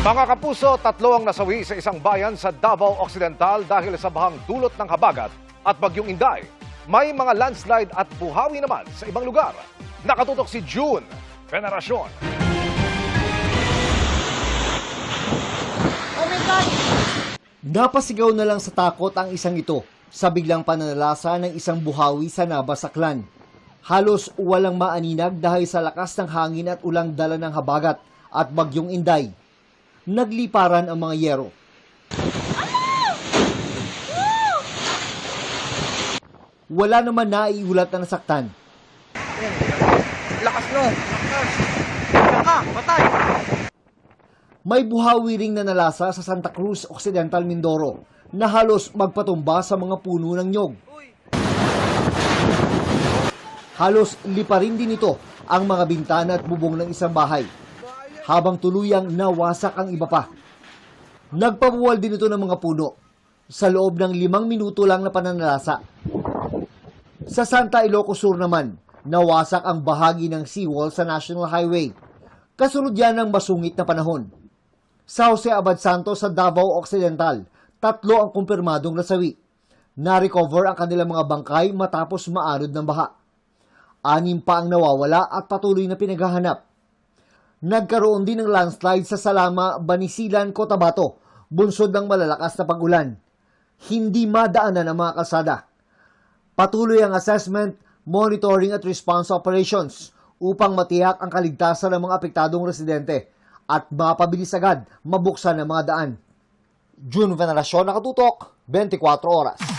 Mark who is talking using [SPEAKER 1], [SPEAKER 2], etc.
[SPEAKER 1] Mga kapuso, 3 ang nasawi sa isang bayan sa Davao Occidental dahil sa bahang dulot ng habagat at bagyong Inday. May mga landslide at buhawi naman sa ibang lugar. Nakatutok si June Veneracion.
[SPEAKER 2] Oh my God!
[SPEAKER 3] Napasigaw na lang sa takot ang isang ito sa biglang pananalasa ng isang buhawi sa Nabasaklan. Halos walang maaninag dahil sa lakas ng hangin at ulang dala ng habagat at bagyong Inday. Nagliparan ang mga yero. Wala naman naiulat na nasaktan.
[SPEAKER 2] Lakas no! Lakas! Saka! Patay!
[SPEAKER 3] May buhawi ring nanalasa sa Santa Cruz Occidental, Mindoro na halos magpatumba sa mga puno ng nyog. Halos liparin din ito ang mga bintana at bubong ng isang bahay, habang tuluyang nawasak ang iba pa. Nagpabuwal din ito ng mga puno sa loob ng 5 minuto lang na pananalasa. Sa Santa Ilocos Sur naman, nawasak ang bahagi ng seawall sa National Highway. Kasunod yan ng masungit na panahon. Sa Jose Abad Santos sa Davao Occidental, 3 ang kumpirmadong nasawi. Na-recover ang kanilang mga bangkay matapos maanod ng baha. 6 pa ang nawawala at patuloy na pinaghahanap. Nagkaroon din ng landslide sa Salama, Banisilan, Cotabato, bunsod ng malalakas na pag-ulan. Hindi madaanan ang mga kalsada. Patuloy ang assessment, monitoring at response operations upang matiyak ang kaligtasan ng mga apektadong residente at mapabilis agad mabuksan ang mga daan. June Veneracion, Nakatutok, 24 Oras.